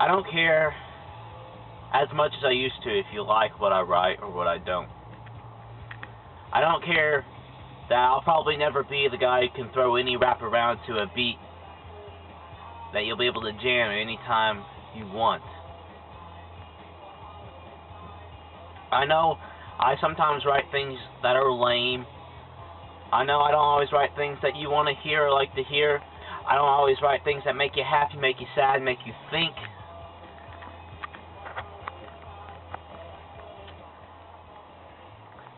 I don't care as much as I used to if you like what I write or what I don't. I don't care that I'll probably never be the guy who can throw any rap around to a beat that you'll be able to jam anytime you want. I know I sometimes write things that are lame. I know I don't always write things that you want to hear or like to hear. I don't always write things that make you happy, make you sad, make you think.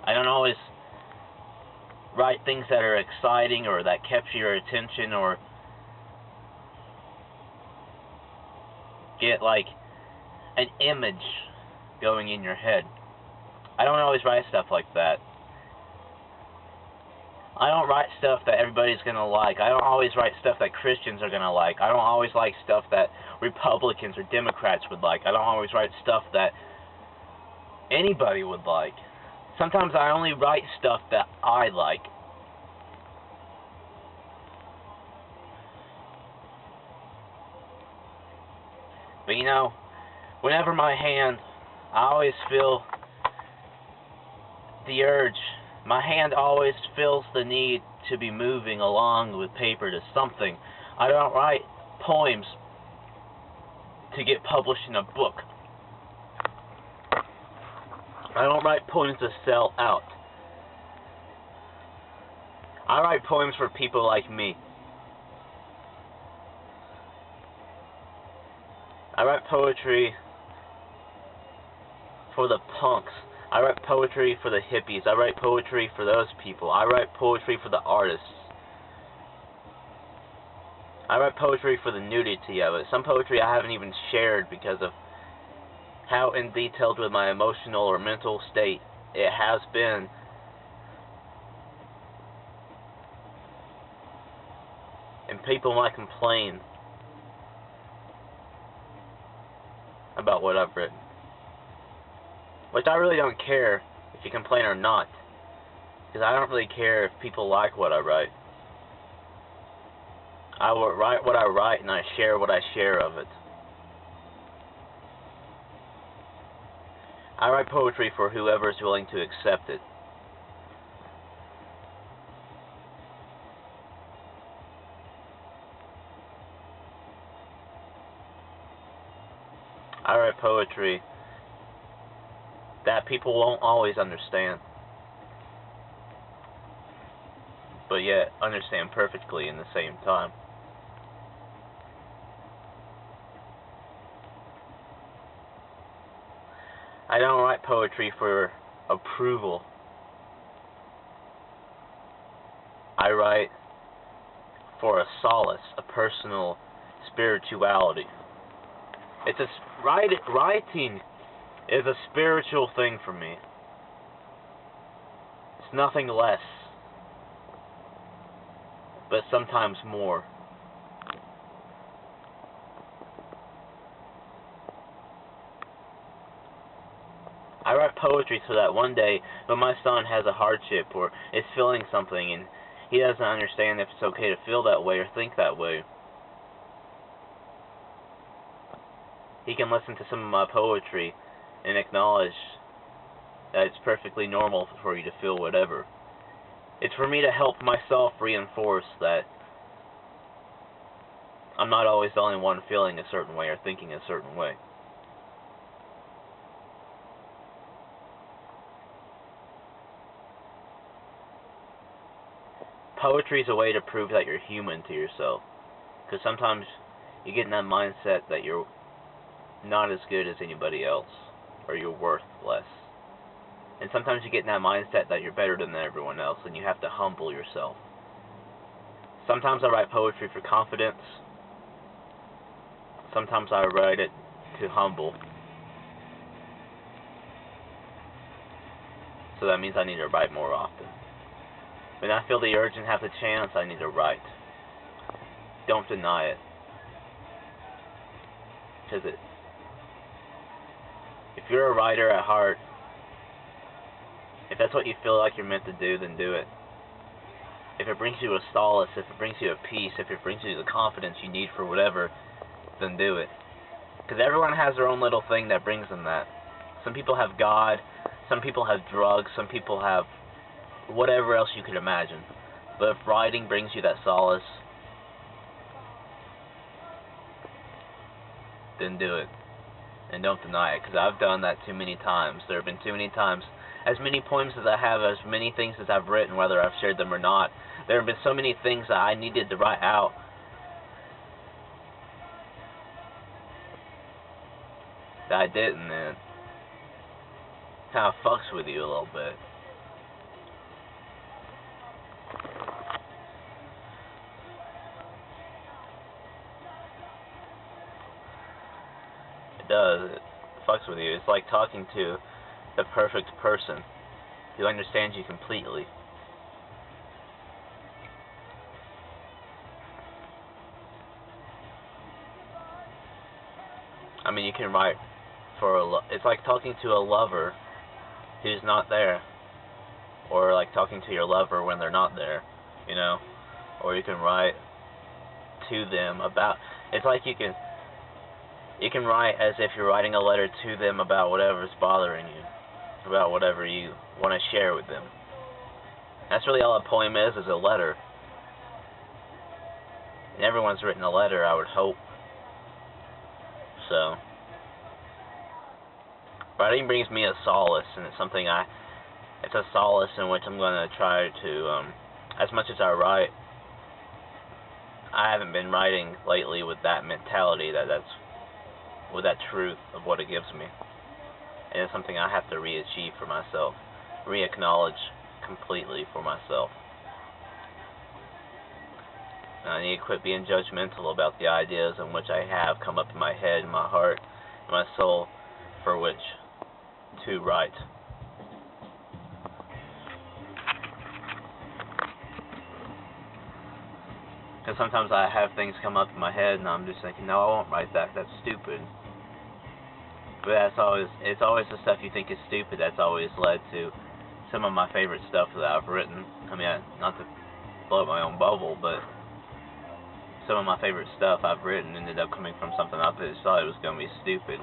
I don't always write things that are exciting or that capture your attention or get like an image going in your head. I don't always write stuff like that. I don't write stuff that everybody's going to like. I don't always write stuff that Christians are going to like. I don't always like stuff that Republicans or Democrats would like. I don't always write stuff that anybody would like. Sometimes I only write stuff that I like. But you know, whenever I always feel the urge, my hand always feels the need to be moving along with paper to something. I don't write poems to get published in a book. I don't write poems to sell out. I write poems for people like me. I write poetry for the punks. I write poetry for the hippies. I write poetry for those people. I write poetry for the artists. I write poetry for the nudity of it. Some poetry I haven't even shared because of how in detailed with my emotional or mental state it has been. And people might complain about what I've written. Which I really don't care if you complain or not. Because I don't really care if people like what I write. I will write what I write and I share what I share of it. I write poetry for whoever is willing to accept it. I write poetry that people won't always understand, but yet understand perfectly in the same time. I don't write poetry for approval. I write for a solace, a personal spirituality. Writing is a spiritual thing for me. It's nothing less, but sometimes more. I write poetry so that one day when my son has a hardship or is feeling something and he doesn't understand if it's okay to feel that way or think that way, he can listen to some of my poetry and acknowledge that it's perfectly normal for you to feel whatever. It's for me to help myself reinforce that I'm not always the only one feeling a certain way or thinking a certain way. Poetry is a way to prove that you're human to yourself. Because sometimes you get in that mindset that you're not as good as anybody else, or you're worth less. And sometimes you get in that mindset that you're better than everyone else, and you have to humble yourself. Sometimes I write poetry for confidence. Sometimes I write it to humble. So that means I need to write more often. When I feel the urge and have the chance, I need to write. Don't deny it. Because if you're a writer at heart, if that's what you feel like you're meant to do, then do it. If it brings you a solace, if it brings you a peace, if it brings you the confidence you need for whatever, then do it. Because everyone has their own little thing that brings them that. Some people have God, some people have drugs, some people have whatever else you could imagine. But if writing brings you that solace, then do it. And don't deny it, because I've done that too many times. There have been too many times. As many poems as I have, as many things as I've written, whether I've shared them or not, there have been so many things that I needed to write out that I didn't, and it kind of fucks with you a little bit. It does. It fucks with you. It's like talking to the perfect person who understands you completely. I mean, you can write for it's like talking to a lover who's not there, or like talking to your lover when they're not there, you know. Or you can write to them about. It's like you can write as if you're writing a letter to them about whatever's bothering you, about whatever you want to share with them. That's really all a poem is a letter. And everyone's written a letter, I would hope. So, writing brings me a solace, and it's something it's a solace in which I'm going to try to, as much as I write, I haven't been writing lately with that mentality, with that truth of what it gives me. And it's something I have to re-achieve for myself, re-acknowledge completely for myself. And I need to quit being judgmental about the ideas in which I have come up in my head, in my heart, in my soul, for which to write. Because sometimes I have things come up in my head and I'm just thinking, no, I won't write that, that's stupid. But it's always the stuff you think is stupid that's always led to some of my favorite stuff that I've written. I mean, not to blow up my own bubble, but some of my favorite stuff I've written ended up coming from something I just thought it was going to be stupid.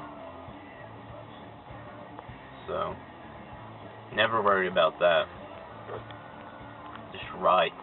So, never worry about that. Just write.